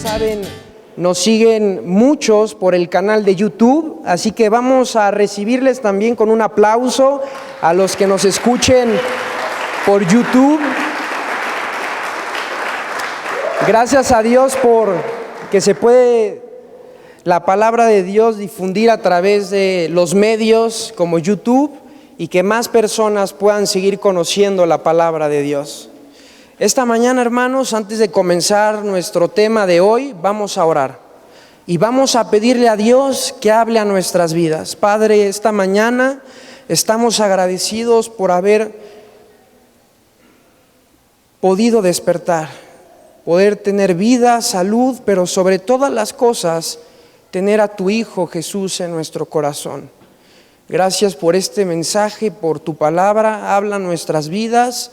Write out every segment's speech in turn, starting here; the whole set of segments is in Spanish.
saben, nos siguen muchos por el canal de YouTube, así que vamos a recibirles también con un aplauso a los que nos escuchen por YouTube. Gracias a Dios por que se puede la palabra de Dios difundir a través de los medios como YouTube y que más personas puedan seguir conociendo la palabra de Dios. Esta mañana, hermanos, antes de comenzar nuestro tema de hoy, vamos a orar y vamos a pedirle a Dios que hable a nuestras vidas. Padre, esta mañana estamos agradecidos por haber podido despertar, poder tener vida, salud, pero sobre todas las cosas, tener a tu Hijo Jesús en nuestro corazón. Gracias por este mensaje, por tu palabra. Habla nuestras vidas,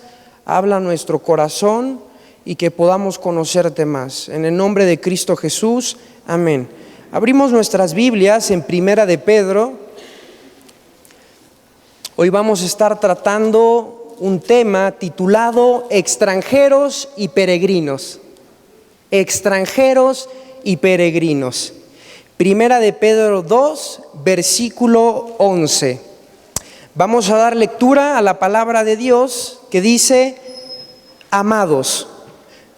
habla nuestro corazón y que podamos conocerte más. En el nombre de Cristo Jesús, amén. Abrimos nuestras Biblias en Primera de Pedro. Hoy vamos a estar tratando un tema titulado Extranjeros y Peregrinos. Extranjeros y peregrinos. Primera de Pedro 2, versículo 11. Vamos a dar lectura a la palabra de Dios que dice: amados,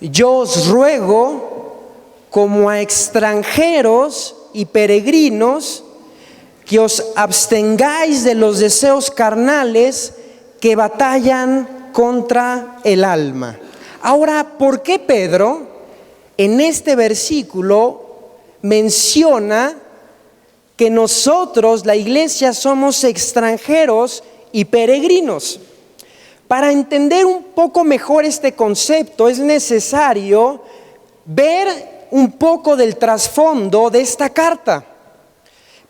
yo os ruego como a extranjeros y peregrinos que os abstengáis de los deseos carnales que batallan contra el alma. Ahora, ¿por qué Pedro en este versículo menciona que nosotros, la iglesia, somos extranjeros y peregrinos? Para entender un poco mejor este concepto es necesario ver un poco del trasfondo de esta carta.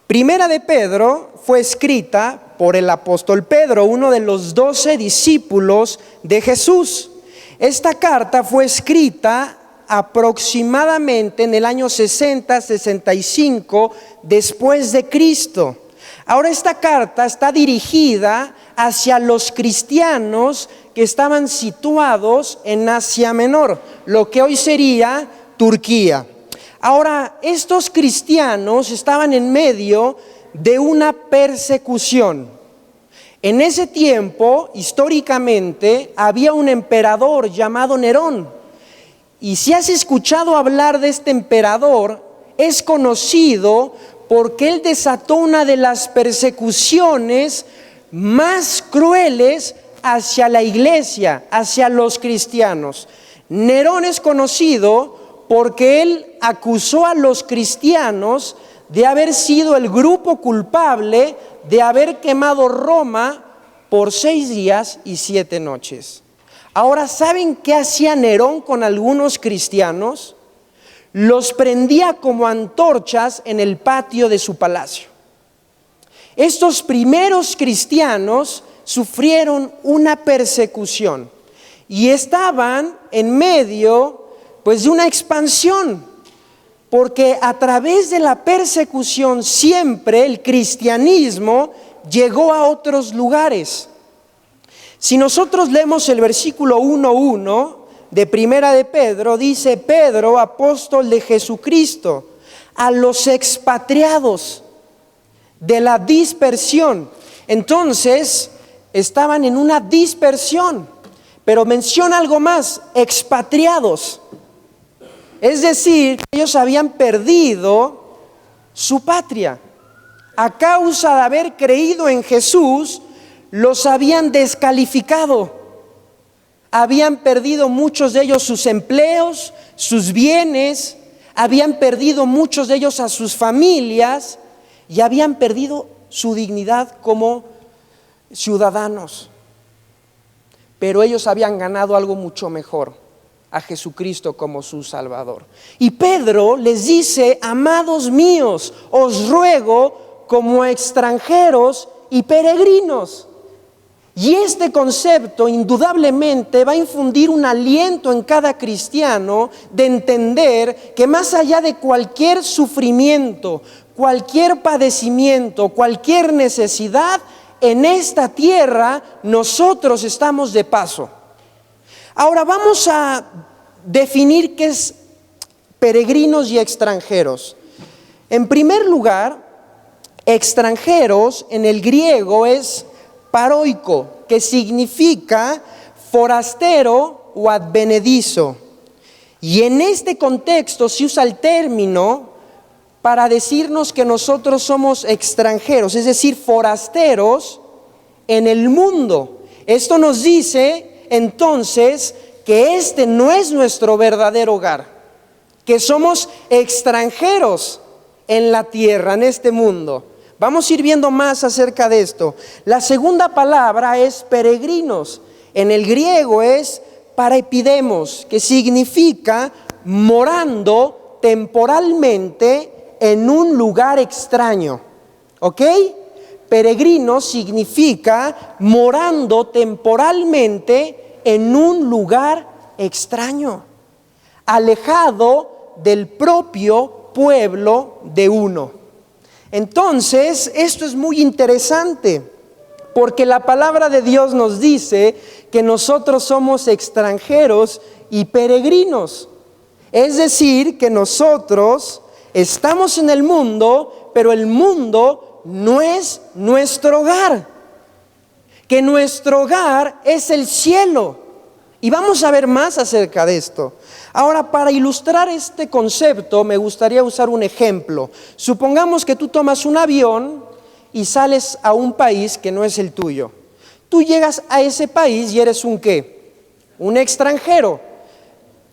Primera de Pedro fue escrita por el apóstol Pedro, uno de los 12 discípulos de Jesús. Esta carta fue escrita aproximadamente en el año 60-65 después de Cristo. Ahora esta carta está dirigida hacia los cristianos que estaban situados en Asia Menor, lo que hoy sería Turquía. Ahora, estos cristianos estaban en medio de una persecución. En ese tiempo, históricamente, había un emperador llamado Nerón. Y si has escuchado hablar de este emperador, es conocido porque él desató una de las persecuciones más crueles hacia la iglesia, hacia los cristianos. Nerón es conocido porque él acusó a los cristianos de haber sido el grupo culpable de haber quemado Roma por 6 días y 7 noches. Ahora, ¿saben qué hacía Nerón con algunos cristianos? Los prendía como antorchas en el patio de su palacio. Estos primeros cristianos sufrieron una persecución y estaban en medio, de una expansión, porque a través de la persecución siempre el cristianismo llegó a otros lugares. Si nosotros leemos el versículo 1:1 de Primera de Pedro, dice: Pedro, apóstol de Jesucristo, a los expatriados de la dispersión. Entonces, estaban en una dispersión, pero menciona algo más: expatriados. Es decir, ellos habían perdido su patria. A causa de haber creído en Jesús, los habían descalificado. Habían perdido muchos de ellos sus empleos, sus bienes, habían perdido muchos de ellos a sus familias y habían perdido su dignidad como ciudadanos. Pero ellos habían ganado algo mucho mejor: a Jesucristo como su Salvador. Y Pedro les dice: amados míos, os ruego como extranjeros y peregrinos. Y este concepto indudablemente va a infundir un aliento en cada cristiano de entender que más allá de cualquier sufrimiento, cualquier padecimiento, cualquier necesidad, en esta tierra nosotros estamos de paso. Ahora vamos a definir qué es peregrinos y extranjeros. En primer lugar, extranjeros en el griego es paroiko, que significa forastero o advenedizo. Y en este contexto se usa el término para decirnos que nosotros somos extranjeros, es decir, forasteros en el mundo. Esto nos dice entonces que este no es nuestro verdadero hogar, que somos extranjeros en la tierra, en este mundo. Vamos a ir viendo más acerca de esto. La segunda palabra es peregrinos. En el griego es paraepidemos, que significa morando temporalmente en un lugar extraño. ¿Ok? Peregrino significa morando temporalmente en un lugar extraño, alejado del propio pueblo de uno. Entonces, esto es muy interesante, porque la palabra de Dios nos dice que nosotros somos extranjeros y peregrinos. Es decir, que nosotros estamos en el mundo, pero el mundo no es nuestro hogar. Que nuestro hogar es el cielo. Y vamos a ver más acerca de esto. Ahora, para ilustrar este concepto, me gustaría usar un ejemplo. Supongamos que tú tomas un avión y sales a un país que no es el tuyo. Tú llegas a ese país y eres un ¿qué? Un extranjero.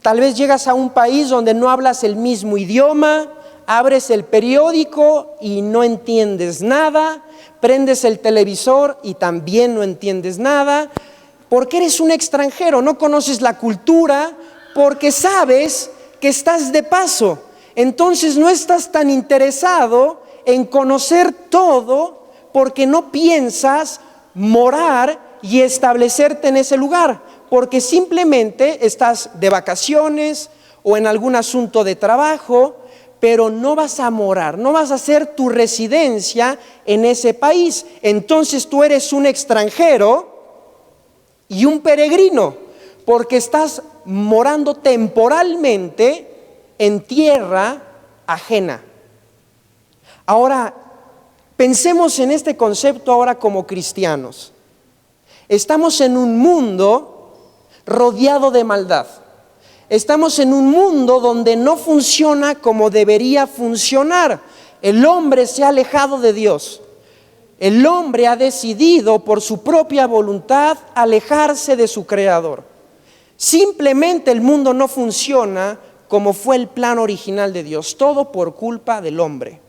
Tal vez llegas a un país donde no hablas el mismo idioma, abres el periódico y no entiendes nada, prendes el televisor y también no entiendes nada, porque eres un extranjero, no conoces la cultura, porque sabes que estás de paso. Entonces no estás tan interesado en conocer todo, porque no piensas morar y establecerte en ese lugar, porque simplemente estás de vacaciones o en algún asunto de trabajo, pero no vas a morar, no vas a hacer tu residencia en ese país. Entonces tú eres un extranjero y un peregrino, porque estás morando temporalmente en tierra ajena. Ahora, pensemos en este concepto ahora como cristianos. Estamos en un mundo rodeado de maldad. Estamos en un mundo donde no funciona como debería funcionar. El hombre se ha alejado de Dios. El hombre ha decidido por su propia voluntad alejarse de su Creador. Simplemente el mundo no funciona como fue el plan original de Dios, todo por culpa del hombre.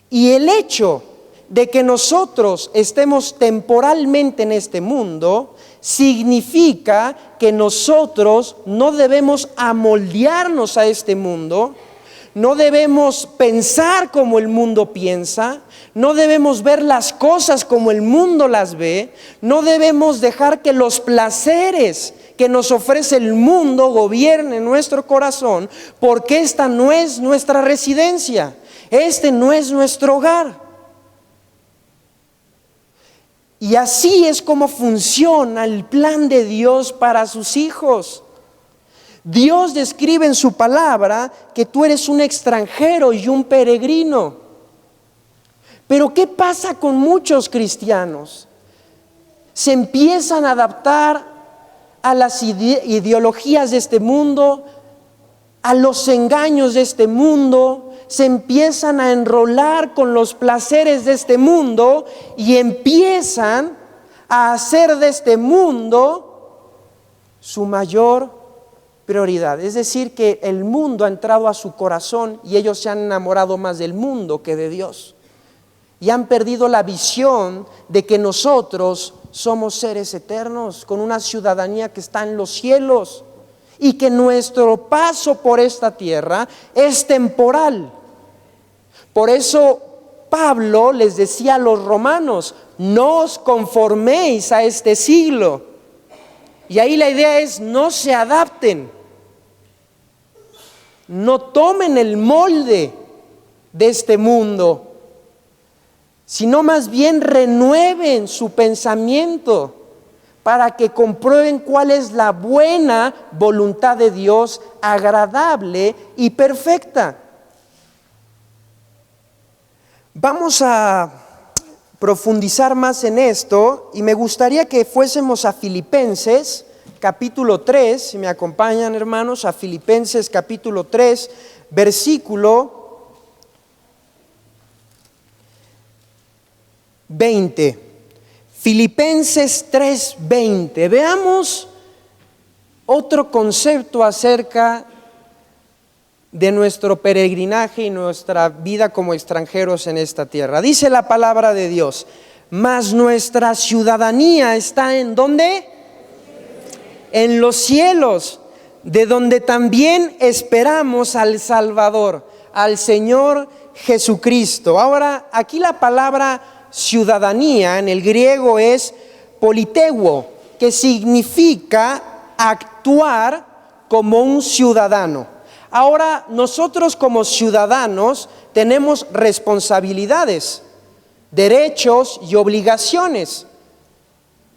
Y el hecho de que nosotros estemos temporalmente en este mundo significa que nosotros no debemos amoldearnos a este mundo, no debemos pensar como el mundo piensa, no debemos ver las cosas como el mundo las ve, no debemos dejar que los placeres que nos ofrece el mundo gobiernen nuestro corazón, porque esta no es nuestra residencia, este no es nuestro hogar. Y así es como funciona el plan de Dios para sus hijos. Dios describe en su palabra que tú eres un extranjero y un peregrino. Pero ¿qué pasa con muchos cristianos? Se empiezan a adaptar a las ideologías de este mundo, a los engaños de este mundo, se empiezan a enrolar con los placeres de este mundo y empiezan a hacer de este mundo su mayor prioridad. Es decir, que el mundo ha entrado a su corazón y ellos se han enamorado más del mundo que de Dios. Y han perdido la visión de que nosotros somos seres eternos con una ciudadanía que está en los cielos y que nuestro paso por esta tierra es temporal. Por eso Pablo les decía a los romanos: no os conforméis a este siglo. Y ahí la idea es: no se adapten, no tomen el molde de este mundo, sino más bien renueven su pensamiento para que comprueben cuál es la buena voluntad de Dios, agradable y perfecta. Vamos a profundizar más en esto y me gustaría que fuésemos a Filipenses capítulo 3, si me acompañan hermanos, a Filipenses capítulo 3, versículo 20. Filipenses 3:20. Veamos otro concepto acerca de nuestro peregrinaje y nuestra vida como extranjeros en esta tierra. Dice la palabra de Dios: mas nuestra ciudadanía está ¿en dónde? En los cielos, de donde también esperamos al Salvador, al Señor Jesucristo. Ahora, aquí la palabra ciudadanía en el griego es politeuo, que significa actuar como un ciudadano. Ahora, nosotros como ciudadanos tenemos responsabilidades, derechos y obligaciones.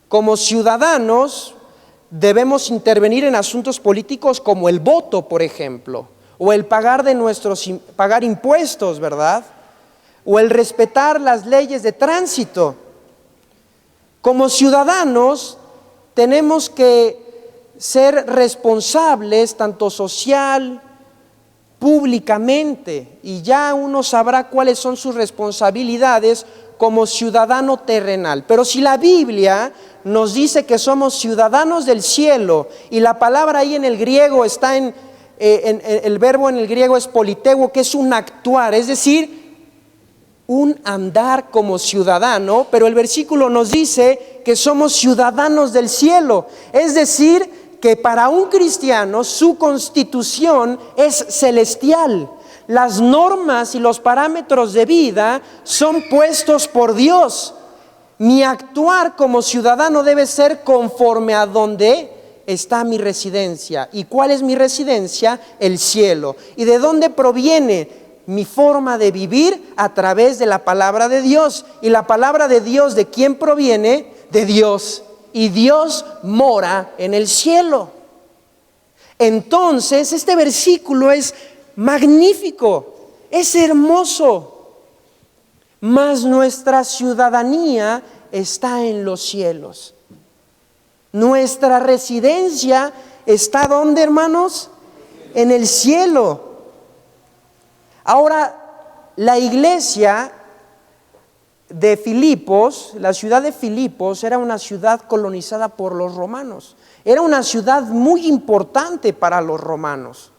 Como ciudadanos debemos intervenir en asuntos políticos como el voto, por ejemplo, o el pagar impuestos, ¿verdad? O el respetar las leyes de tránsito. Como ciudadanos tenemos que ser responsables tanto social, públicamente, y ya uno sabrá cuáles son sus responsabilidades como ciudadano terrenal. Pero si la Biblia nos dice que somos ciudadanos del cielo, y la palabra ahí en el griego está el verbo en el griego es politeuo, que es un actuar, es decir, un andar como ciudadano, pero el versículo nos dice que somos ciudadanos del cielo, es decir, que para un cristiano su constitución es celestial. Las normas y los parámetros de vida son puestos por Dios. Mi actuar como ciudadano debe ser conforme a donde está mi residencia. ¿Y cuál es mi residencia? El cielo. ¿Y de dónde proviene mi forma de vivir? A través de la palabra de Dios. ¿Y la palabra de Dios de quién proviene? De Dios. Y Dios mora en el cielo. Entonces, este versículo es magnífico, es hermoso. Mas nuestra ciudadanía está en los cielos. Nuestra residencia está ¿dónde, hermanos? En el cielo. Ahora, la iglesia de Filipos, la ciudad de Filipos, era una ciudad colonizada por los romanos. Era una ciudad muy importante para los romanos.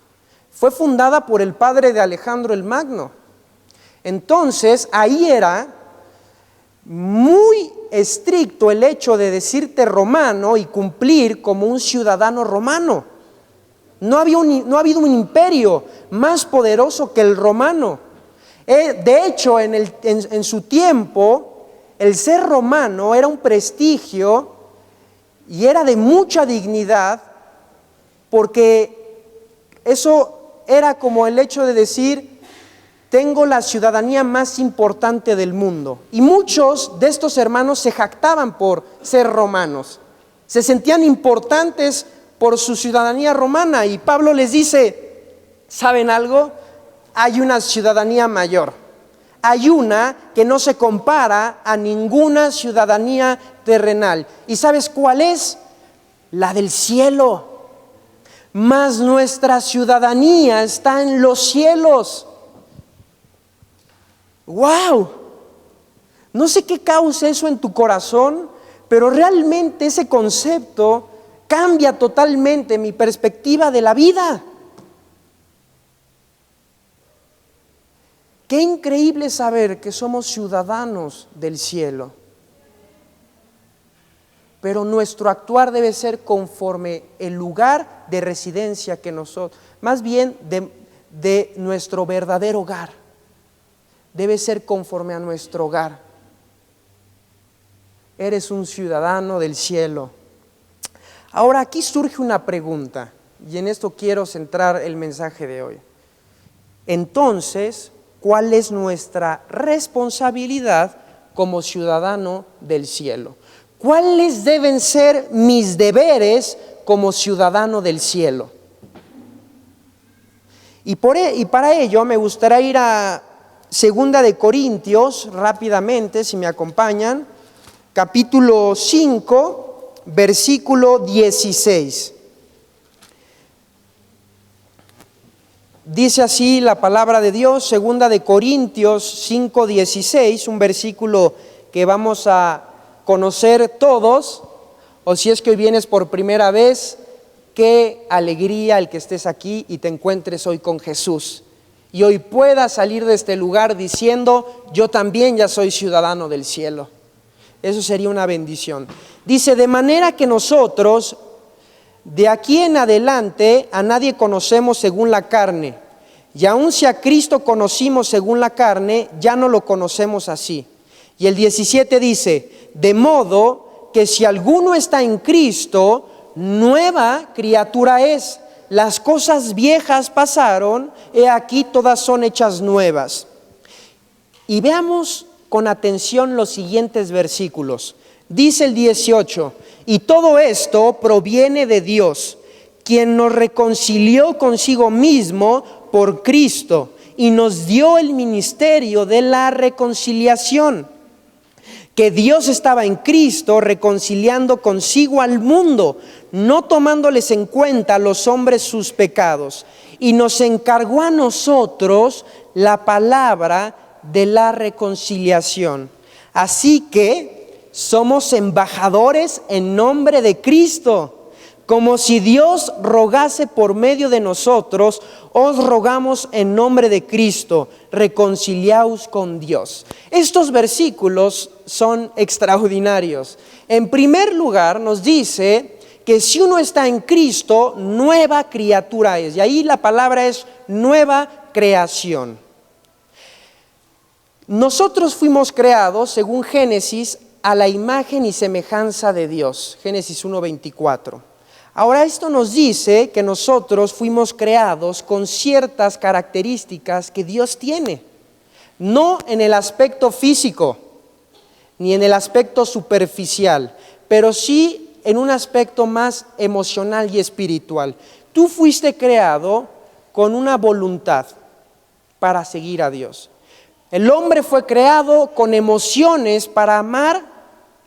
Fue fundada por el padre de Alejandro el Magno. Entonces, ahí era muy estricto el hecho de decirte romano y cumplir como un ciudadano romano. No ha habido un imperio más poderoso que el romano. De hecho, en su tiempo, el ser romano era un prestigio y era de mucha dignidad, porque eso era como el hecho de decir: tengo la ciudadanía más importante del mundo. Y muchos de estos hermanos se jactaban por ser romanos, se sentían importantes por su ciudadanía romana. Y Pablo les dice: ¿saben algo? Hay una ciudadanía mayor, hay una que no se compara a ninguna ciudadanía terrenal. ¿Y sabes cuál es? La del cielo. Mas nuestra ciudadanía está en los cielos. ¡Wow! No sé qué causa eso en tu corazón, pero realmente ese concepto cambia totalmente mi perspectiva de la vida. Qué increíble saber que somos ciudadanos del cielo. Pero nuestro actuar debe ser conforme el lugar de residencia que nosotros, más bien de nuestro verdadero hogar. Debe ser conforme a nuestro hogar. Eres un ciudadano del cielo. Ahora aquí surge una pregunta, y en esto quiero centrar el mensaje de hoy. Entonces, ¿cuál es nuestra responsabilidad como ciudadano del cielo? ¿Cuáles deben ser mis deberes como ciudadano del cielo? Y para ello me gustaría ir a 2 de Corintios, rápidamente, si me acompañan, capítulo 5, versículo 16. Dice así la palabra de Dios, 2 de Corintios 5, 16, un versículo que vamos a conocer todos, o si es que hoy vienes por primera vez, qué alegría el que estés aquí y te encuentres hoy con Jesús. Y hoy puedas salir de este lugar diciendo, yo también ya soy ciudadano del cielo. Eso sería una bendición. Dice, de manera que nosotros, de aquí en adelante, a nadie conocemos según la carne. Y aun si a Cristo conocimos según la carne, ya no lo conocemos así. Y el 17 dice, de modo que si alguno está en Cristo, nueva criatura es. Las cosas viejas pasaron, he aquí todas son hechas nuevas. Y veamos con atención los siguientes versículos. Dice el 18, y todo esto proviene de Dios, quien nos reconcilió consigo mismo por Cristo y nos dio el ministerio de la reconciliación. Que Dios estaba en Cristo reconciliando consigo al mundo, no tomándoles en cuenta a los hombres sus pecados, y nos encargó a nosotros la palabra de la reconciliación. Así que somos embajadores en nombre de Cristo. Como si Dios rogase por medio de nosotros, os rogamos en nombre de Cristo, reconciliaos con Dios. Estos versículos son extraordinarios. En primer lugar, nos dice que si uno está en Cristo, nueva criatura es. Y ahí la palabra es nueva creación. Nosotros fuimos creados, según Génesis, a la imagen y semejanza de Dios. Génesis 1:24. Ahora esto nos dice que nosotros fuimos creados con ciertas características que Dios tiene, no en el aspecto físico, ni en el aspecto superficial, pero sí en un aspecto más emocional y espiritual. Tú fuiste creado con una voluntad para seguir a Dios. El hombre fue creado con emociones para amar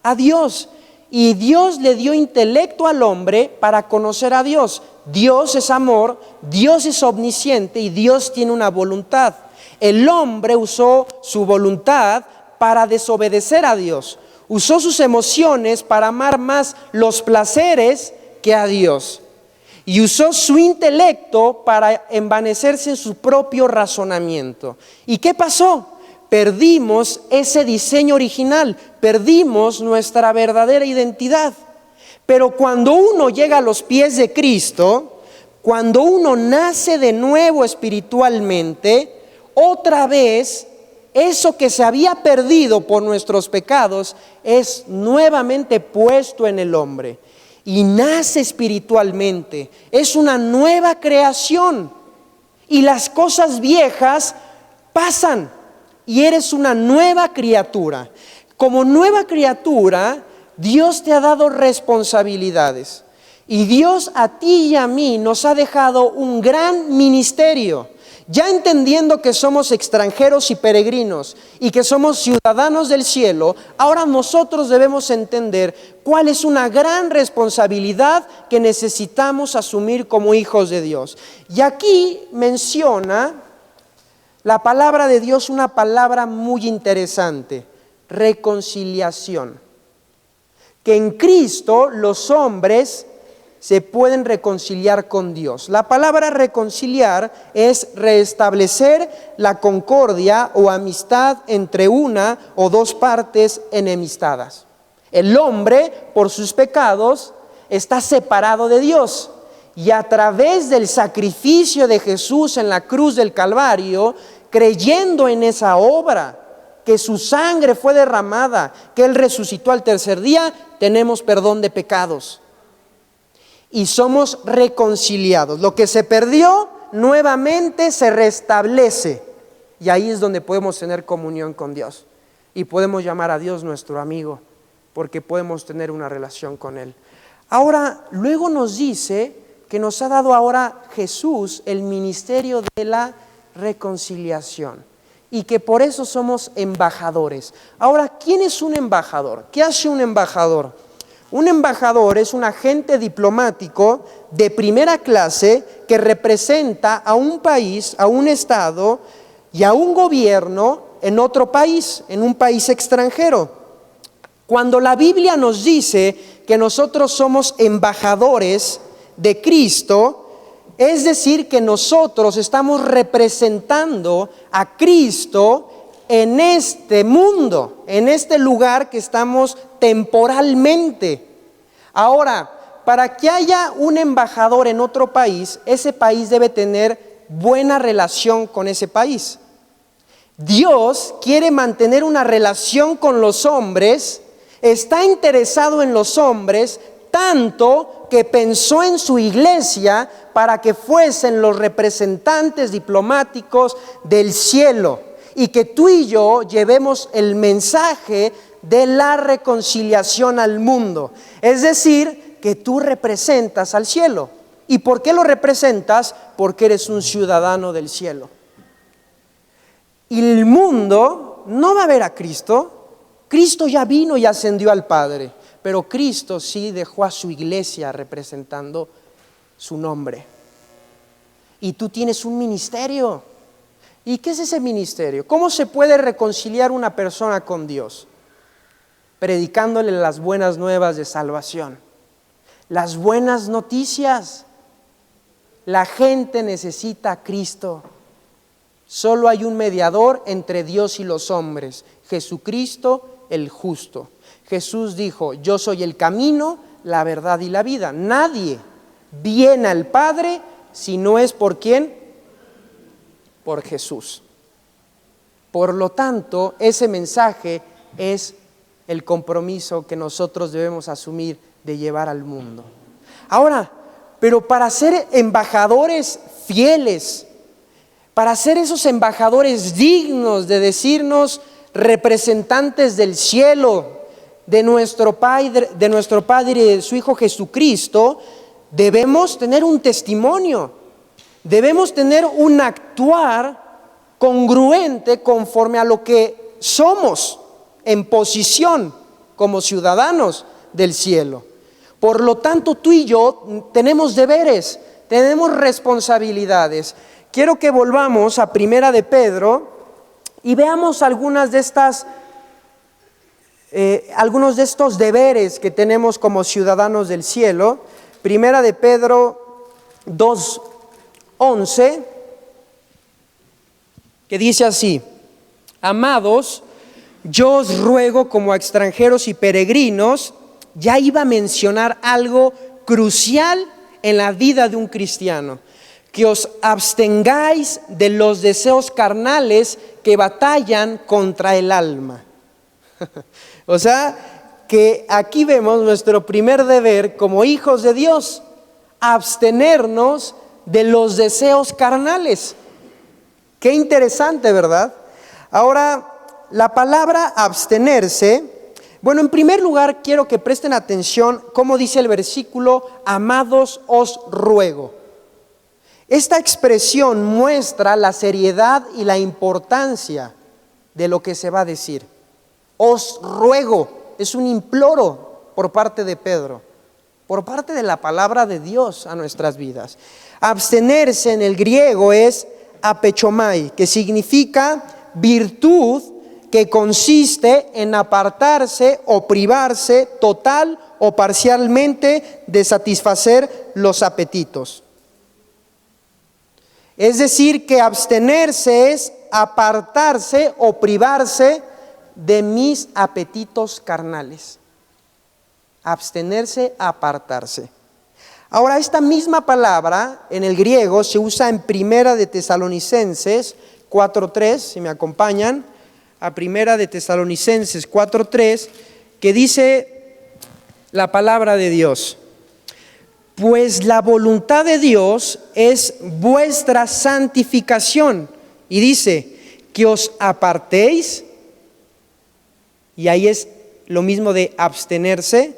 a Dios. Y Dios le dio intelecto al hombre para conocer a Dios. Dios es amor, Dios es omnisciente y Dios tiene una voluntad. El hombre usó su voluntad para desobedecer a Dios. Usó sus emociones para amar más los placeres que a Dios. Y usó su intelecto para envanecerse en su propio razonamiento. ¿Y qué pasó? Perdimos ese diseño original, perdimos nuestra verdadera identidad. Pero cuando uno llega a los pies de Cristo, cuando uno nace de nuevo espiritualmente, otra vez eso que se había perdido por nuestros pecados es nuevamente puesto en el hombre. Y nace espiritualmente, es una nueva creación. Y las cosas viejas pasan. Y eres una nueva criatura. Como nueva criatura, Dios te ha dado responsabilidades. Y Dios a ti y a mí nos ha dejado un gran ministerio. Ya entendiendo que somos extranjeros y peregrinos y que somos ciudadanos del cielo, ahora nosotros debemos entender cuál es una gran responsabilidad que necesitamos asumir como hijos de Dios. Y aquí menciona la palabra de Dios, una palabra muy interesante, reconciliación. Que en Cristo los hombres se pueden reconciliar con Dios. La palabra reconciliar es restablecer la concordia o amistad entre una o dos partes enemistadas. El hombre, por sus pecados, está separado de Dios. Y a través del sacrificio de Jesús en la cruz del Calvario, creyendo en esa obra, que su sangre fue derramada, que Él resucitó al tercer día, tenemos perdón de pecados. Y somos reconciliados. Lo que se perdió, nuevamente se restablece. Y ahí es donde podemos tener comunión con Dios. Y podemos llamar a Dios nuestro amigo. porque podemos tener una relación con Él. Ahora, luego nos dice que nos ha dado ahora Jesús el ministerio de la reconciliación y que por eso somos embajadores. Ahora, ¿quién es un embajador? ¿Qué hace un embajador? Un embajador es un agente diplomático de primera clase que representa a un país, a un estado y a un gobierno en otro país, en un país extranjero. Cuando la Biblia nos dice que nosotros somos embajadores de Cristo, es decir, que nosotros estamos representando a Cristo en este mundo, en este lugar que estamos temporalmente. Ahora, para que haya un embajador en otro país, ese país debe tener buena relación con ese país. Dios quiere mantener una relación con los hombres, está interesado en los hombres, tanto que pensó en su iglesia para que fuesen los representantes diplomáticos del cielo y que tú y yo llevemos el mensaje de la reconciliación al mundo. Es decir, que tú representas al cielo. ¿Y por qué lo representas? Porque eres un ciudadano del cielo. Y el mundo no va a ver a Cristo. Cristo ya vino y ascendió al Padre, pero Cristo sí dejó a su iglesia representando su nombre. Y tú tienes un ministerio. ¿Y qué es ese ministerio? ¿Cómo se puede reconciliar una persona con Dios? Predicándole las buenas nuevas de salvación, las buenas noticias. La gente necesita a Cristo. Solo hay un mediador entre Dios y los hombres, Jesucristo el justo. Jesús dijo: yo soy el camino, la verdad y la vida. Nadie viene al Padre si no es por ¿quién? Por Jesús. Por lo tanto, ese mensaje es el compromiso que nosotros debemos asumir de llevar al mundo. Ahora, pero para ser embajadores fieles, para ser esos embajadores dignos de decirnos representantes del cielo, de nuestro Padre y de su Hijo Jesucristo, debemos tener un testimonio, debemos tener un actuar congruente conforme a lo que somos en posición como ciudadanos del cielo. Por lo tanto, tú y yo tenemos deberes, tenemos responsabilidades. Quiero que volvamos a Primera de Pedro y veamos algunos de estos deberes que tenemos como ciudadanos del cielo. Primera de Pedro 2:11, que dice así: amados, yo os ruego como a extranjeros y peregrinos. Ya iba a mencionar algo crucial en la vida de un cristiano: que os abstengáis de los deseos carnales que batallan contra el alma. O sea, que aquí vemos nuestro primer deber como hijos de Dios: abstenernos de los deseos carnales. Qué interesante, ¿verdad? Ahora, la palabra abstenerse, bueno, en primer lugar quiero que presten atención cómo dice el versículo: amados, os ruego. Esta expresión muestra la seriedad y la importancia de lo que se va a decir. Os ruego, es un imploro por parte de Pedro, por parte de la palabra de Dios a nuestras vidas. Abstenerse en el griego es apechomai, que significa virtud que consiste en apartarse o privarse total o parcialmente de satisfacer los apetitos. Es decir, que abstenerse es apartarse o privarse de mis apetitos carnales. Abstenerse, apartarse. Ahora, esta misma palabra en el griego se usa en Primera de Tesalonicenses 4:3, si me acompañan, a Primera de Tesalonicenses 4:3, que dice la palabra de Dios: pues la voluntad de Dios es vuestra santificación. Y dice, que os apartéis, y ahí es lo mismo de abstenerse,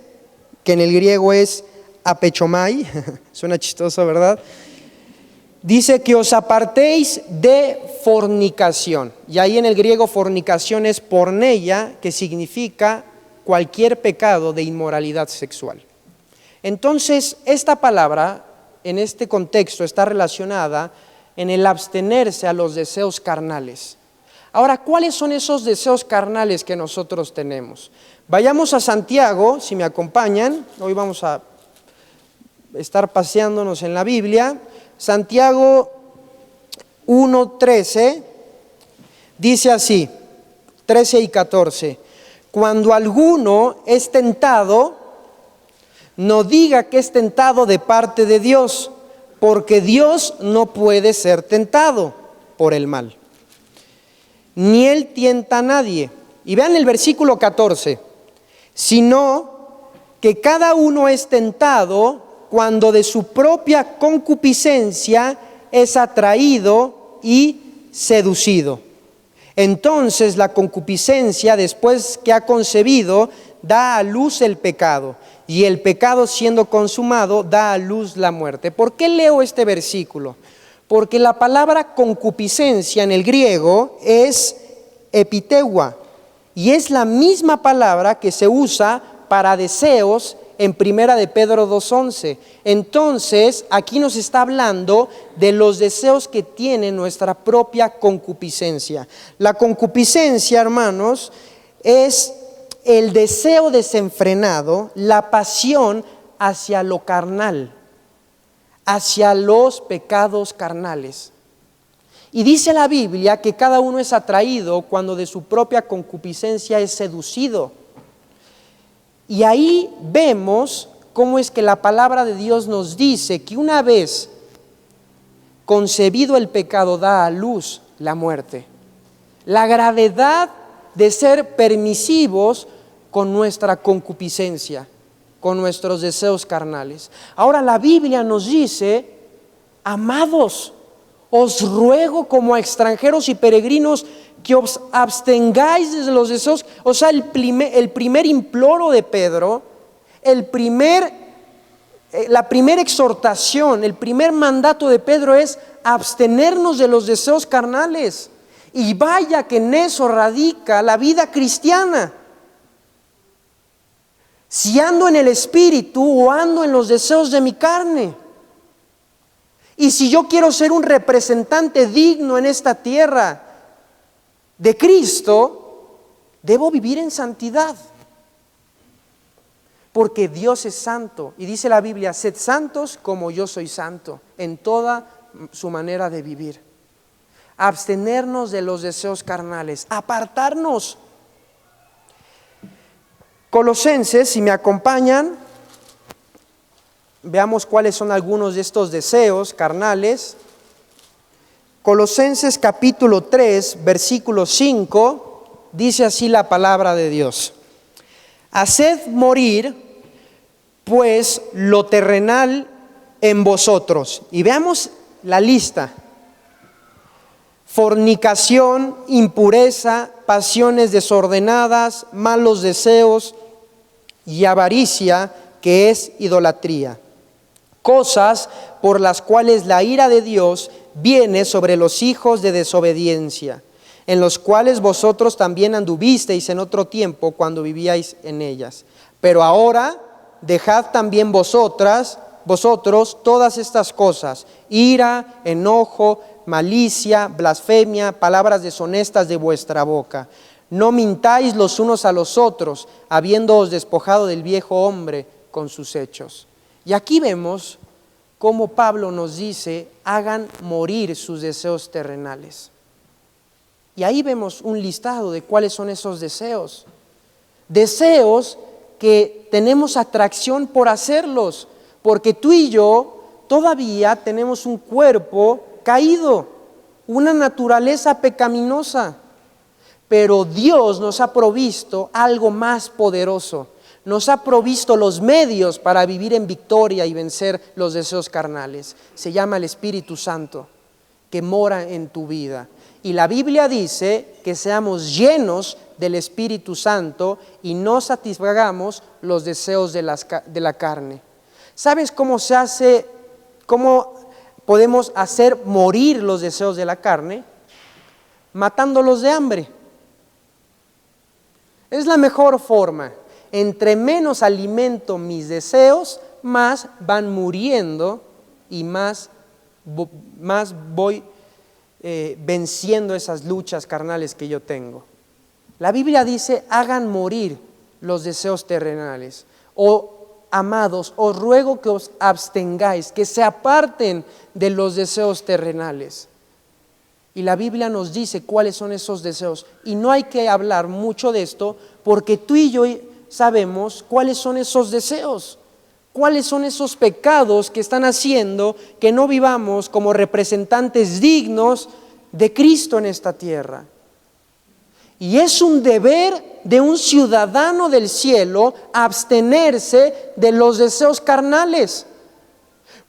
que en el griego es apechomai, suena chistoso, ¿verdad? Dice que os apartéis de fornicación. Y ahí en el griego fornicación es porneia, que significa cualquier pecado de inmoralidad sexual. Entonces, esta palabra, en este contexto, está relacionada en el abstenerse a los deseos carnales. Ahora, ¿cuáles son esos deseos carnales que nosotros tenemos? Vayamos a Santiago, si me acompañan. Hoy vamos a estar paseándonos en la Biblia. Santiago 1:13 dice así, 13 y 14. Cuando alguno es tentado, no diga que es tentado de parte de Dios, porque Dios no puede ser tentado por el mal, ni Él tienta a nadie. Y vean el versículo 14, sino que cada uno es tentado cuando de su propia concupiscencia es atraído y seducido. Entonces la concupiscencia, después que ha concebido, da a luz el pecado, y el pecado, siendo consumado, da a luz la muerte. ¿Por qué leo este versículo? Porque la palabra concupiscencia en el griego es epiteua, y es la misma palabra que se usa para deseos en Primera de Pedro 2:11. Entonces, aquí nos está hablando de los deseos que tiene nuestra propia concupiscencia. La concupiscencia, hermanos, es el deseo desenfrenado, la pasión hacia lo carnal, hacia los pecados carnales. Y dice la Biblia que cada uno es atraído cuando de su propia concupiscencia es seducido. Y ahí vemos cómo es que la palabra de Dios nos dice que una vez concebido el pecado da a luz la muerte. La gravedad de ser permisivos con nuestra concupiscencia, con nuestros deseos carnales. Ahora la Biblia nos dice, amados, os ruego como a extranjeros y peregrinos que os abstengáis de los deseos. O sea, el primer imploro de Pedro, la primera exhortación, el primer mandato de Pedro es abstenernos de los deseos carnales. Y vaya que en eso radica la vida cristiana. Si ando en el espíritu o ando en los deseos de mi carne. Y si yo quiero ser un representante digno en esta tierra de Cristo, debo vivir en santidad. Porque Dios es santo. Y dice la Biblia, sed santos como yo soy santo, en toda su manera de vivir. Abstenernos de los deseos carnales, apartarnos. Colosenses, si me acompañan, veamos cuáles son algunos de estos deseos carnales. Colosenses capítulo 3, versículo 5, dice así la palabra de Dios. Haced morir, pues, lo terrenal en vosotros. Y veamos la lista. Fornicación, impureza, pasiones desordenadas, malos deseos y avaricia, que es idolatría. Cosas por las cuales la ira de Dios viene sobre los hijos de desobediencia, en los cuales vosotros también anduvisteis en otro tiempo cuando vivíais en ellas. Pero ahora dejad también vosotros todas estas cosas: ira, enojo, malicia, blasfemia, palabras deshonestas de vuestra boca. No mintáis los unos a los otros, habiéndoos despojado del viejo hombre con sus hechos. Y aquí vemos cómo Pablo nos dice, hagan morir sus deseos terrenales. Y ahí vemos un listado de cuáles son esos deseos. Deseos que tenemos atracción por hacerlos, porque tú y yo todavía tenemos un cuerpo caído, una naturaleza pecaminosa, pero Dios nos ha provisto algo más poderoso. Nos ha provisto los medios para vivir en victoria y vencer los deseos carnales. Se llama el Espíritu Santo, que mora en tu vida. Y la Biblia dice que seamos llenos del Espíritu Santo y no satisfagamos los deseos de la carne. ¿Sabes cómo se hace, cómo podemos hacer morir los deseos de la carne? Matándolos de hambre. Es la mejor forma. Entre menos alimento mis deseos, más van muriendo y más voy venciendo esas luchas carnales que yo tengo. La Biblia dice, hagan morir los deseos terrenales. O amados, os ruego que os abstengáis, que se aparten de los deseos terrenales. Y la Biblia nos dice cuáles son esos deseos. Y no hay que hablar mucho de esto, porque tú y yo sabemos cuáles son esos deseos. ¿Cuáles son esos pecados que están haciendo que no vivamos como representantes dignos de Cristo en esta tierra? Y es un deber de un ciudadano del cielo abstenerse de los deseos carnales,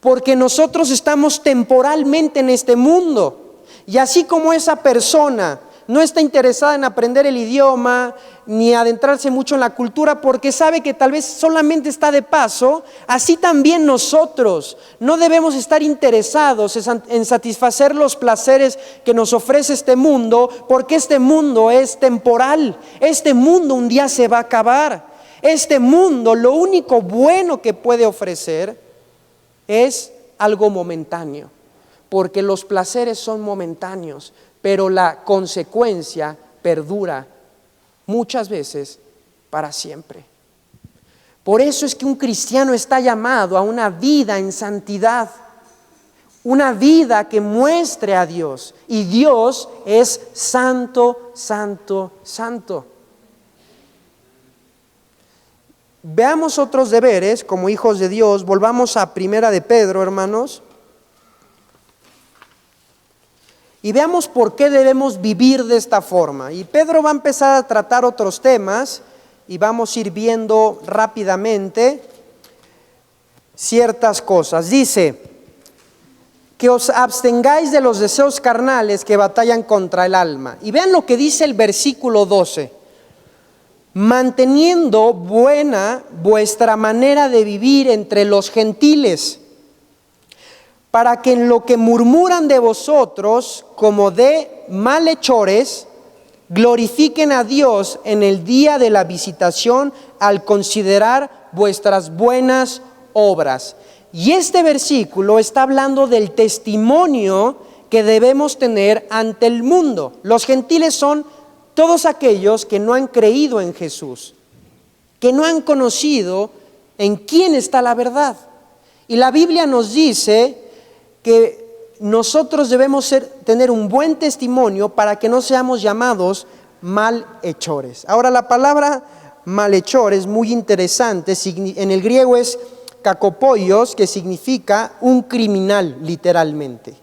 porque nosotros estamos temporalmente en este mundo. Y así como esa persona no está interesada en aprender el idioma ni adentrarse mucho en la cultura porque sabe que tal vez solamente está de paso, así también nosotros no debemos estar interesados en satisfacer los placeres que nos ofrece este mundo, porque este mundo es temporal. Este mundo un día se va a acabar. Este mundo, lo único bueno que puede ofrecer es algo momentáneo, porque los placeres son momentáneos, pero la consecuencia perdura muchas veces para siempre. Por eso es que un cristiano está llamado a una vida en santidad, una vida que muestre a Dios, y Dios es santo, santo, santo. Veamos otros deberes como hijos de Dios. Volvamos a Primera de Pedro, hermanos. Y veamos por qué debemos vivir de esta forma. Y Pedro va a empezar a tratar otros temas y vamos a ir viendo rápidamente ciertas cosas. Dice, que os abstengáis de los deseos carnales que batallan contra el alma. Y vean lo que dice el versículo 12. Manteniendo buena vuestra manera de vivir entre los gentiles, para que en lo que murmuran de vosotros como de malhechores, glorifiquen a Dios en el día de la visitación al considerar vuestras buenas obras. Y este versículo está hablando del testimonio que debemos tener ante el mundo. Los gentiles son todos aquellos que no han creído en Jesús, que no han conocido en quién está la verdad. Y la Biblia nos dice que nosotros debemos tener un buen testimonio para que no seamos llamados malhechores. Ahora, la palabra malhechor es muy interesante. En el griego es kakopoios, que significa un criminal, literalmente.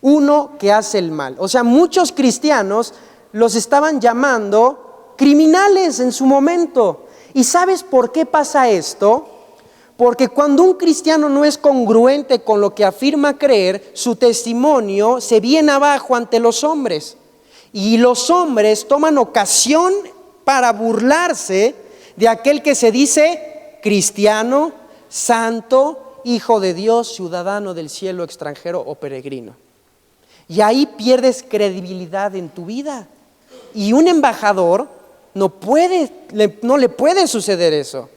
Uno que hace el mal. O sea, muchos cristianos los estaban llamando criminales en su momento. ¿Y sabes por qué pasa esto? Porque cuando un cristiano no es congruente con lo que afirma creer, su testimonio se viene abajo ante los hombres. Y los hombres toman ocasión para burlarse de aquel que se dice cristiano, santo, hijo de Dios, ciudadano del cielo, extranjero o peregrino. Y ahí pierdes credibilidad en tu vida. Y un embajador no le puede suceder eso.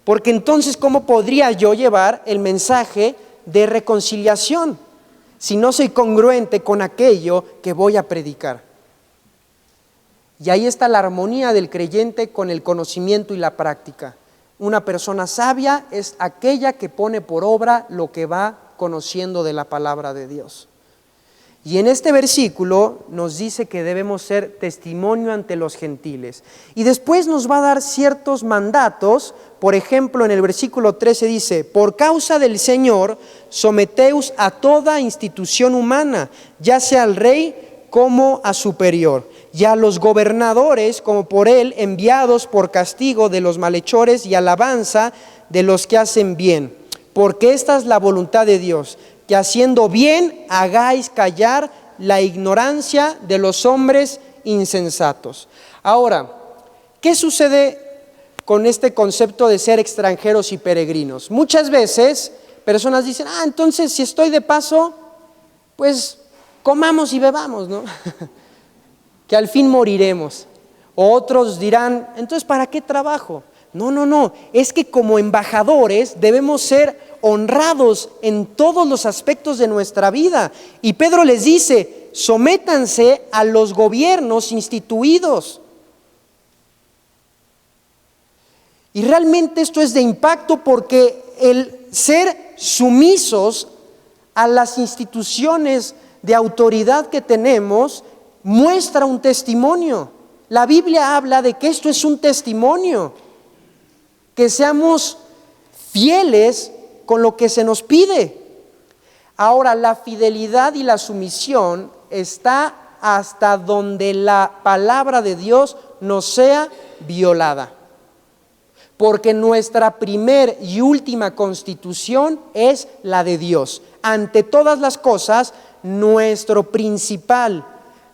Porque entonces, ¿cómo podría yo llevar el mensaje de reconciliación si no soy congruente con aquello que voy a predicar? Y ahí está la armonía del creyente con el conocimiento y la práctica. Una persona sabia es aquella que pone por obra lo que va conociendo de la palabra de Dios. Y en este versículo nos dice que debemos ser testimonio ante los gentiles. Y después nos va a dar ciertos mandatos. Por ejemplo, en el versículo 13 dice, por causa del Señor, someteos a toda institución humana, ya sea al rey como a superior, y a los gobernadores como por él enviados por castigo de los malhechores y alabanza de los que hacen bien. Porque esta es la voluntad de Dios, que haciendo bien hagáis callar la ignorancia de los hombres insensatos. Ahora, ¿qué sucede con este concepto de ser extranjeros y peregrinos? Muchas veces personas dicen, entonces si estoy de paso, pues comamos y bebamos, ¿no? Que al fin moriremos. O otros dirán, entonces ¿para qué trabajo? No, es que como embajadores debemos ser honrados en todos los aspectos de nuestra vida. Y Pedro les dice, sométanse a los gobiernos instituidos. Y realmente esto es de impacto porque el ser sumisos a las instituciones de autoridad que tenemos muestra un testimonio. La Biblia habla de que esto es un testimonio, que seamos fieles con lo que se nos pide. Ahora, la fidelidad y la sumisión está hasta donde la palabra de Dios no sea violada. Porque nuestra primer y última constitución es la de Dios. Ante todas las cosas, nuestro principal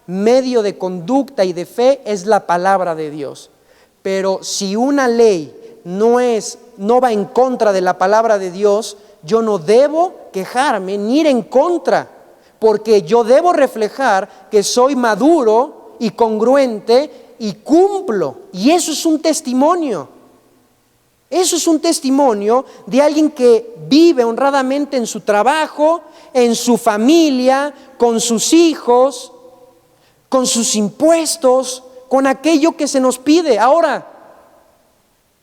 medio de conducta y de fe es la palabra de Dios. Pero si una ley no va en contra de la palabra de Dios, yo no debo quejarme ni ir en contra, porque yo debo reflejar que soy maduro y congruente y cumplo. Y eso es un testimonio. Eso es un testimonio de alguien que vive honradamente en su trabajo, en su familia, con sus hijos, con sus impuestos, con aquello que se nos pide. Ahora,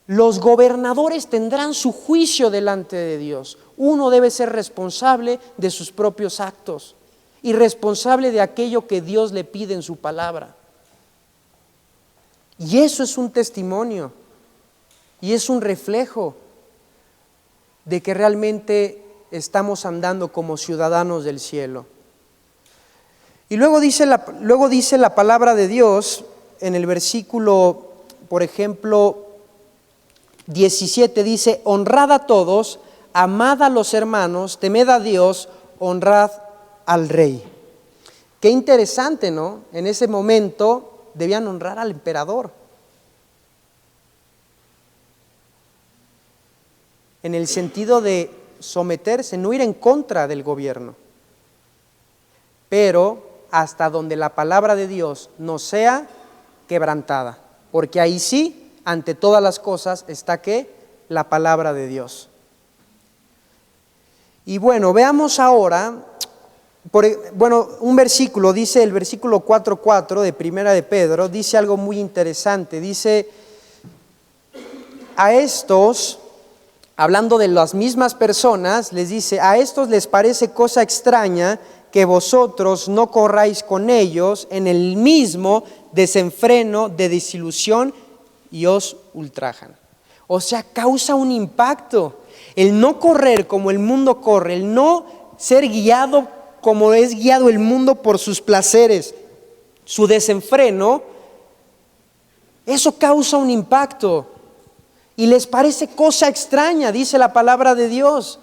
los gobernadores tendrán su juicio delante de Dios. Uno debe ser responsable de sus propios actos y responsable de aquello que Dios le pide en su palabra. Y eso es un testimonio y es un reflejo de que realmente estamos andando como ciudadanos del cielo. Y luego dice la palabra de Dios en el versículo, por ejemplo, 17, dice, honrad a todos, amad a los hermanos, temed a Dios, honrad al rey. Qué interesante, ¿no? En ese momento debían honrar al emperador. En el sentido de someterse, no ir en contra del gobierno. Pero hasta donde la palabra de Dios no sea quebrantada. Porque ahí sí, ante todas las cosas, está ¿qué? La palabra de Dios. Y bueno, veamos ahora, un versículo, dice el versículo 4:4 de Primera de Pedro, dice algo muy interesante. Dice, a estos, hablando de las mismas personas, les dice, a estos les parece cosa extraña que vosotros no corráis con ellos en el mismo desenfreno de desilusión y os ultrajan. O sea, causa un impacto. El no correr como el mundo corre, el no ser guiado como es guiado el mundo por sus placeres, su desenfreno, eso causa un impacto. Y les parece cosa extraña, dice la palabra de Dios.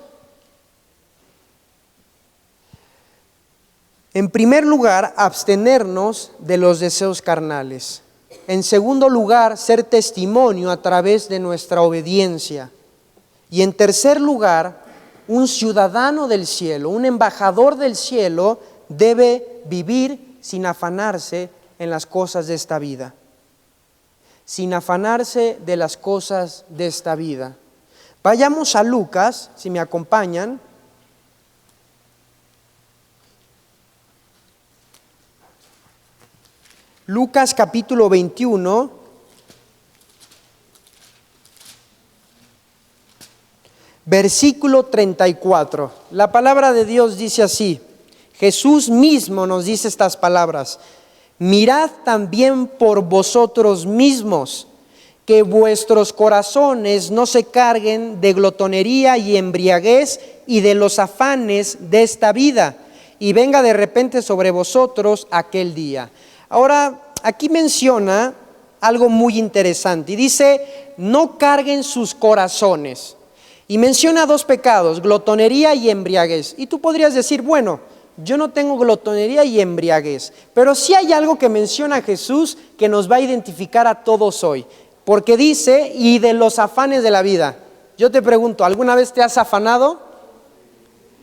En primer lugar, abstenernos de los deseos carnales. En segundo lugar, ser testimonio a través de nuestra obediencia. Y en tercer lugar, un ciudadano del cielo, un embajador del cielo, debe vivir sin afanarse en las cosas de esta vida. Sin afanarse de las cosas de esta vida. Vayamos a Lucas, si me acompañan. Lucas capítulo 21, versículo 34. La palabra de Dios dice así, Jesús mismo nos dice estas palabras, mirad también por vosotros mismos, que vuestros corazones no se carguen de glotonería y embriaguez y de los afanes de esta vida, y venga de repente sobre vosotros aquel día. Ahora, aquí menciona algo muy interesante y dice, no carguen sus corazones. Y menciona dos pecados, glotonería y embriaguez. Y tú podrías decir, bueno, yo no tengo glotonería y embriaguez. Pero sí hay algo que menciona Jesús que nos va a identificar a todos hoy. Porque dice, y de los afanes de la vida. Yo te pregunto, ¿alguna vez te has afanado?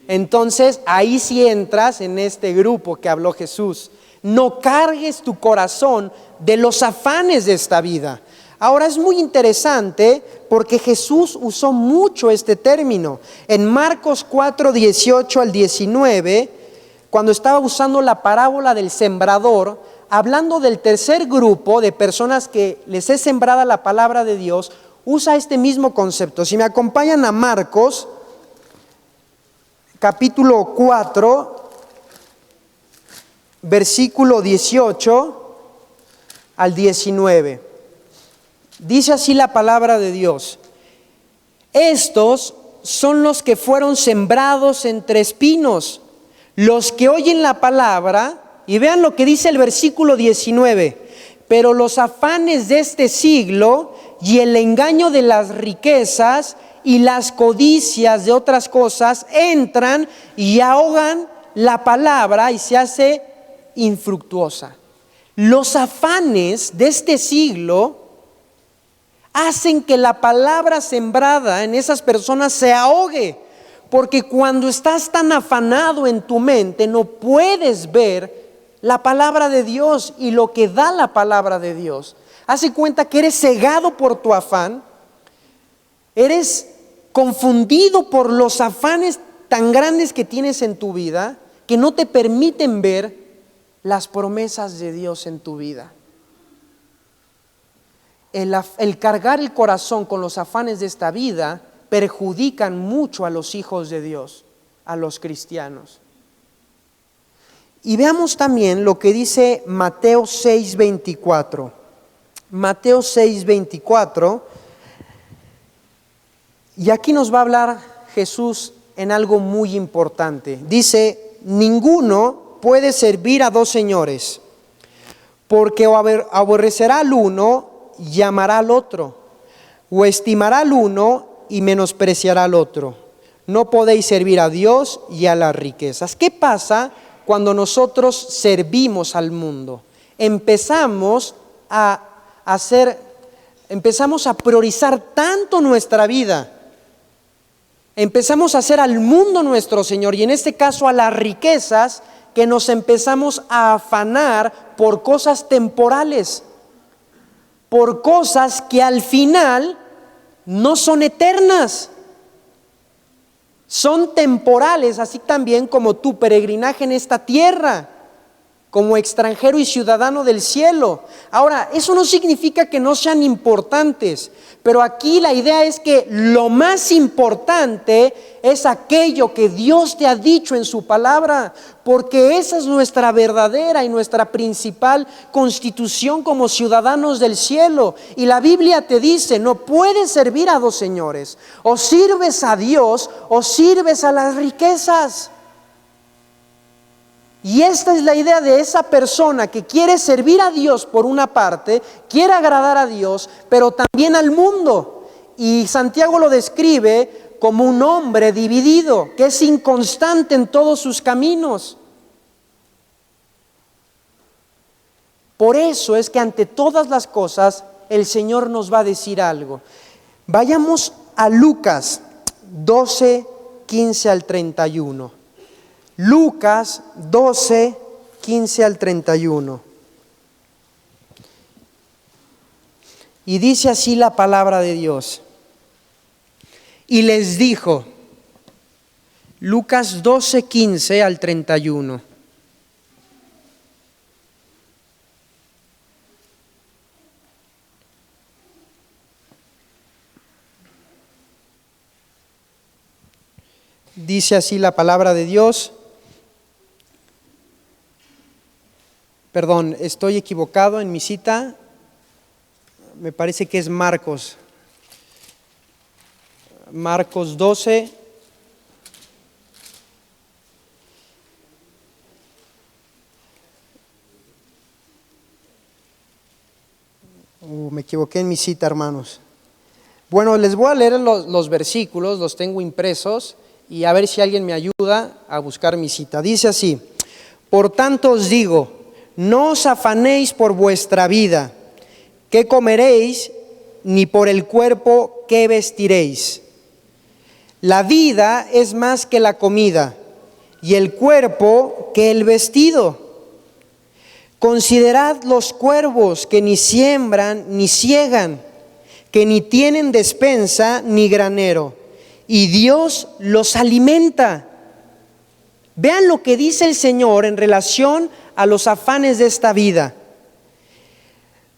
Entonces ahí sí entras en este grupo que habló Jesús. No cargues tu corazón de los afanes de esta vida. Ahora es muy interesante porque Jesús usó mucho este término. En Marcos 4, 18 al 19, cuando estaba usando la parábola del sembrador, hablando del tercer grupo de personas que les es sembrada la palabra de Dios, usa este mismo concepto. Si me acompañan a Marcos, capítulo 4, versículo 18 al 19. Dice así la palabra de Dios: estos son los que fueron sembrados entre espinos, los que oyen la palabra, y vean lo que dice el versículo 19, pero los afanes de este siglo y el engaño de las riquezas y las codicias de otras cosas entran y ahogan la palabra y se hace infructuosa. Los afanes de este siglo hacen que la palabra sembrada en esas personas se ahogue, porque cuando estás tan afanado en tu mente no puedes ver la palabra de Dios y lo que da la palabra de Dios. Hace cuenta que eres cegado por tu afán, eres confundido por los afanes tan grandes que tienes en tu vida que no te permiten ver las promesas de Dios en tu vida. El cargar el corazón con los afanes de esta vida perjudican mucho a los hijos de Dios, a los cristianos. Y veamos también lo que dice Mateo 6:24. Mateo 6:24. Y aquí nos va a hablar Jesús en algo muy importante. Dice, ninguno puede servir a dos señores, porque o aborrecerá al uno y amará al otro, o estimará al uno y menospreciará al otro. No podéis servir a Dios y a las riquezas. ¿Qué pasa cuando nosotros servimos al mundo? Empezamos a priorizar tanto nuestra vida. Empezamos a hacer al mundo nuestro Señor, y en este caso a las riquezas, que nos empezamos a afanar por cosas temporales, por cosas que al final no son eternas, son temporales, así también como tu peregrinaje en esta tierra, como extranjero y ciudadano del cielo. Ahora, eso no significa que no sean importantes, pero aquí la idea es que lo más importante es aquello que Dios te ha dicho en su palabra, porque esa es nuestra verdadera y nuestra principal constitución como ciudadanos del cielo. Y la Biblia te dice, no puedes servir a dos señores, o sirves a Dios o sirves a las riquezas. Y esta es la idea de esa persona que quiere servir a Dios por una parte, quiere agradar a Dios, pero también al mundo. Y Santiago lo describe como un hombre dividido, que es inconstante en todos sus caminos. Por eso es que ante todas las cosas el Señor nos va a decir algo. Vayamos a Lucas 12, 15 al 31. Lucas 12, 15 al 31. Y dice así la palabra de Dios. Y les dijo, Lucas 12, 15 al 31. Dice así la palabra de Dios. Perdón, estoy equivocado en mi cita. Me parece que es Marcos. Marcos 12. Me equivoqué en mi cita, hermanos. Bueno, les voy a leer los versículos, los tengo impresos, y a ver si alguien me ayuda a buscar mi cita. Dice así: por tanto os digo, no os afanéis por vuestra vida, qué comeréis, ni por el cuerpo, qué vestiréis. La vida es más que la comida, y el cuerpo que el vestido. Considerad los cuervos, que ni siembran ni siegan, que ni tienen despensa ni granero, y Dios los alimenta. Vean lo que dice el Señor en relación a los afanes de esta vida.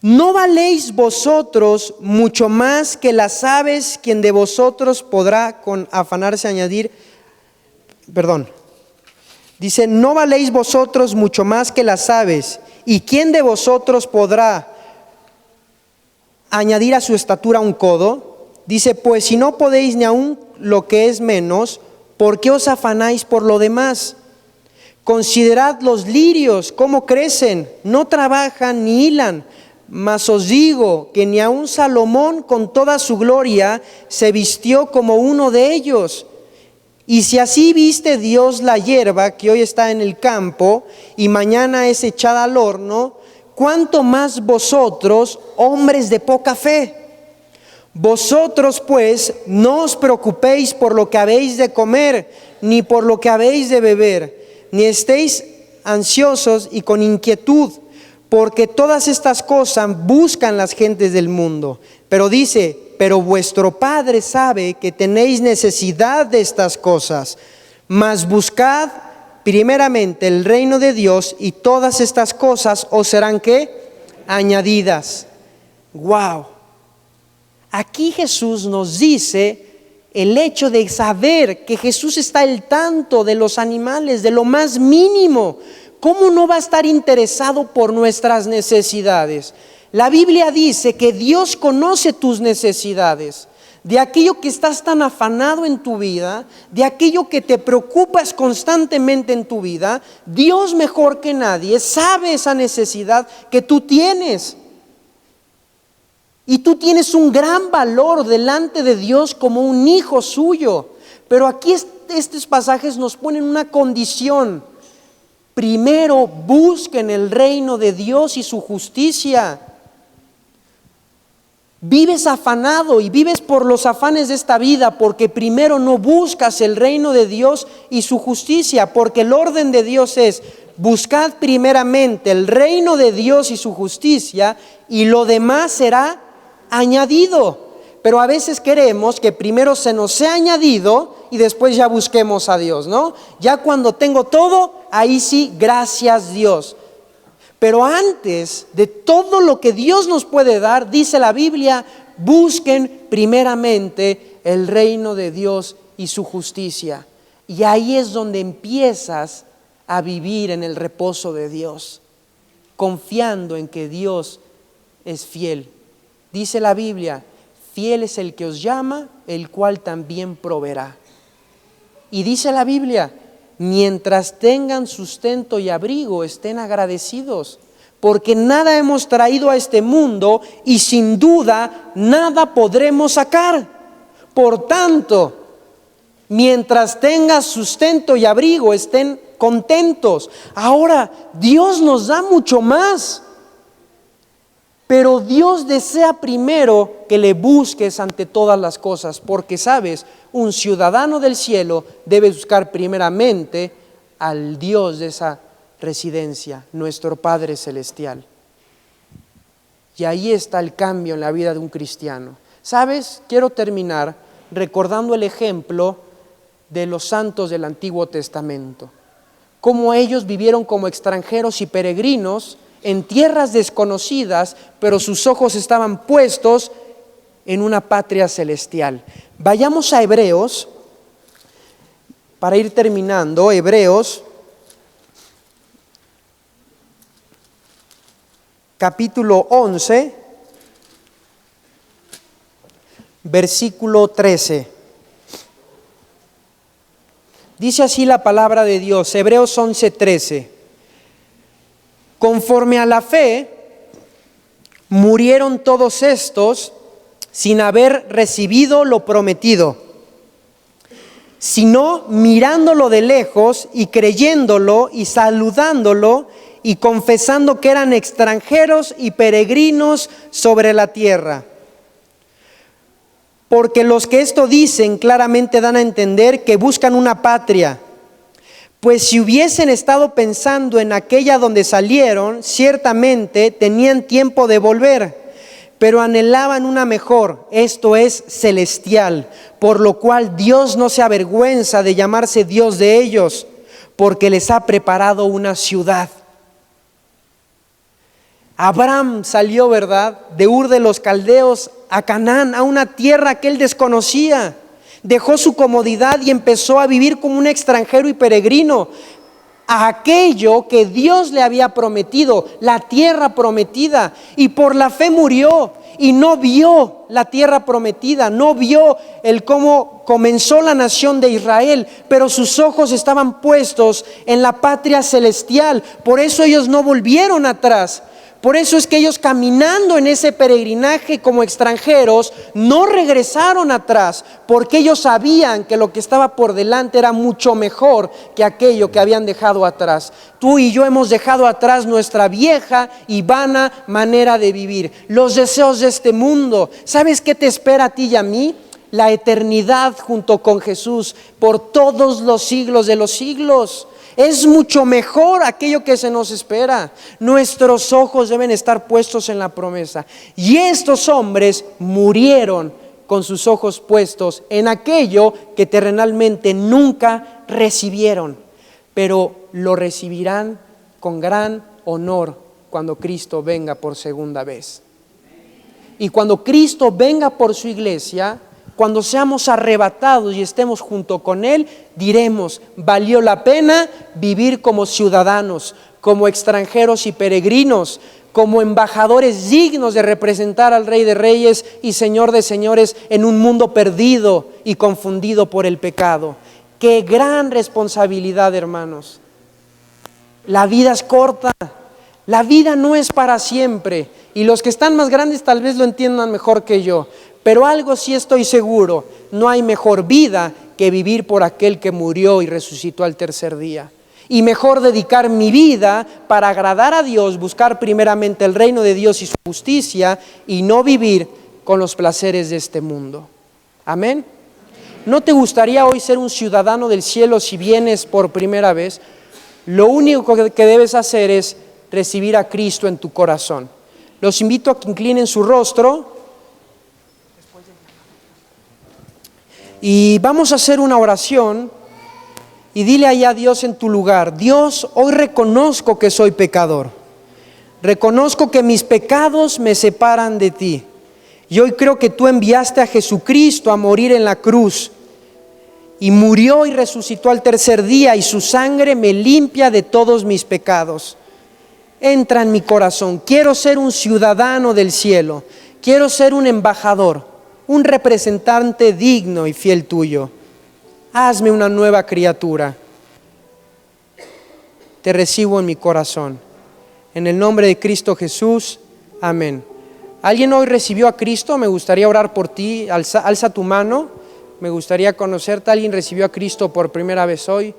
¿No valéis vosotros mucho más que las aves? ¿Quién de vosotros podrá con afanarse añadir? Dice, ¿no valéis vosotros mucho más que las aves? ¿Y quién de vosotros podrá añadir a su estatura un codo? Dice, pues si no podéis ni aun lo que es menos, ¿por qué os afanáis por lo demás? Considerad los lirios, cómo crecen, no trabajan ni hilan. Mas os digo que ni aun Salomón con toda su gloria se vistió como uno de ellos. Y si así viste Dios la hierba que hoy está en el campo y mañana es echada al horno, ¿cuánto más vosotros, hombres de poca fe? Vosotros pues no os preocupéis por lo que habéis de comer, ni por lo que habéis de beber, ni estéis ansiosos y con inquietud, porque todas estas cosas buscan las gentes del mundo. Pero dice, pero vuestro Padre sabe que tenéis necesidad de estas cosas. Mas buscad primeramente el reino de Dios, y todas estas cosas os serán ¿qué? Añadidas. ¡Wow! Aquí Jesús nos dice el hecho de saber que Jesús está al tanto de los animales, de lo más mínimo. ¿Cómo no va a estar interesado por nuestras necesidades? La Biblia dice que Dios conoce tus necesidades, de aquello que estás tan afanado en tu vida, de aquello que te preocupas constantemente en tu vida. Dios mejor que nadie sabe esa necesidad que tú tienes. Y tú tienes un gran valor delante de Dios como un hijo suyo. Pero aquí estos pasajes nos ponen una condición. Primero busquen el reino de Dios y su justicia. Vives afanado y vives por los afanes de esta vida porque primero no buscas el reino de Dios y su justicia, porque el orden de Dios es: buscad primeramente el reino de Dios y su justicia, y lo demás será añadido. Pero a veces queremos que primero se nos sea añadido y después ya busquemos a Dios, ¿no? Ya cuando tengo todo, ahí sí, gracias Dios. Pero antes de todo lo que Dios nos puede dar, dice la Biblia, busquen primeramente el reino de Dios y su justicia. Y ahí es donde empiezas a vivir en el reposo de Dios, confiando en que Dios es fiel. Dice la Biblia, fiel es el que os llama, el cual también proveerá. Y dice la Biblia, mientras tengan sustento y abrigo, estén agradecidos, porque nada hemos traído a este mundo y sin duda nada podremos sacar. Por tanto, mientras tengas sustento y abrigo, estén contentos. Ahora, Dios nos da mucho más. Pero Dios desea primero que le busques ante todas las cosas, porque sabes, un ciudadano del cielo debe buscar primeramente al Dios de esa residencia, nuestro Padre Celestial. Y ahí está el cambio en la vida de un cristiano. ¿Sabes? Quiero terminar recordando el ejemplo de los santos del Antiguo Testamento, cómo ellos vivieron como extranjeros y peregrinos en tierras desconocidas, pero sus ojos estaban puestos en una patria celestial. Vayamos a Hebreos, para ir terminando. Hebreos, capítulo 11, versículo 13. Dice así la palabra de Dios, Hebreos 11, 13. Conforme a la fe, murieron todos estos sin haber recibido lo prometido, sino mirándolo de lejos y creyéndolo y saludándolo y confesando que eran extranjeros y peregrinos sobre la tierra. Porque los que esto dicen claramente dan a entender que buscan una patria. Pues si hubiesen estado pensando en aquella donde salieron, ciertamente tenían tiempo de volver, pero anhelaban una mejor, esto es celestial, por lo cual Dios no se avergüenza de llamarse Dios de ellos, porque les ha preparado una ciudad. Abraham salió, ¿verdad?, de Ur de los Caldeos a Canaán, a una tierra que él desconocía. Dejó su comodidad y empezó a vivir como un extranjero y peregrino a aquello que Dios le había prometido, la tierra prometida. Y por la fe murió y no vio la tierra prometida, no vio el cómo comenzó la nación de Israel, pero sus ojos estaban puestos en la patria celestial. Por eso ellos no volvieron atrás. Por eso es que ellos, caminando en ese peregrinaje como extranjeros, no regresaron atrás, porque ellos sabían que lo que estaba por delante era mucho mejor que aquello que habían dejado atrás. Tú y yo hemos dejado atrás nuestra vieja y vana manera de vivir, los deseos de este mundo. ¿Sabes qué te espera a ti y a mí? La eternidad junto con Jesús por todos los siglos de los siglos. Es mucho mejor aquello que se nos espera. Nuestros ojos deben estar puestos en la promesa. Y estos hombres murieron con sus ojos puestos en aquello que terrenalmente nunca recibieron, pero lo recibirán con gran honor cuando Cristo venga por segunda vez. Y cuando Cristo venga por su iglesia, cuando seamos arrebatados y estemos junto con Él, diremos: valió la pena vivir como ciudadanos, como extranjeros y peregrinos, como embajadores dignos de representar al Rey de Reyes y Señor de Señores en un mundo perdido y confundido por el pecado. ¡Qué gran responsabilidad, hermanos! La vida es corta, la vida no es para siempre, y los que están más grandes tal vez lo entiendan mejor que yo. Pero algo sí estoy seguro: no hay mejor vida que vivir por aquel que murió y resucitó al tercer día. Y mejor dedicar mi vida para agradar a Dios, buscar primeramente el reino de Dios y su justicia, y no vivir con los placeres de este mundo. Amén. ¿No te gustaría hoy ser un ciudadano del cielo si vienes por primera vez? Lo único que debes hacer es recibir a Cristo en tu corazón. Los invito a que inclinen su rostro. Y vamos a hacer una oración y dile ahí a Dios en tu lugar: Dios, hoy reconozco que soy pecador. Reconozco que mis pecados me separan de ti. Y hoy creo que tú enviaste a Jesucristo a morir en la cruz. Y murió y resucitó al tercer día, y su sangre me limpia de todos mis pecados. Entra en mi corazón. Quiero ser un ciudadano del cielo. Quiero ser un embajador, un representante digno y fiel tuyo. Hazme una nueva criatura. Te recibo en mi corazón. En el nombre de Cristo Jesús. Amén. ¿Alguien hoy recibió a Cristo? Me gustaría orar por ti. Alza tu mano. Me gustaría conocerte. ¿Alguien recibió a Cristo por primera vez hoy?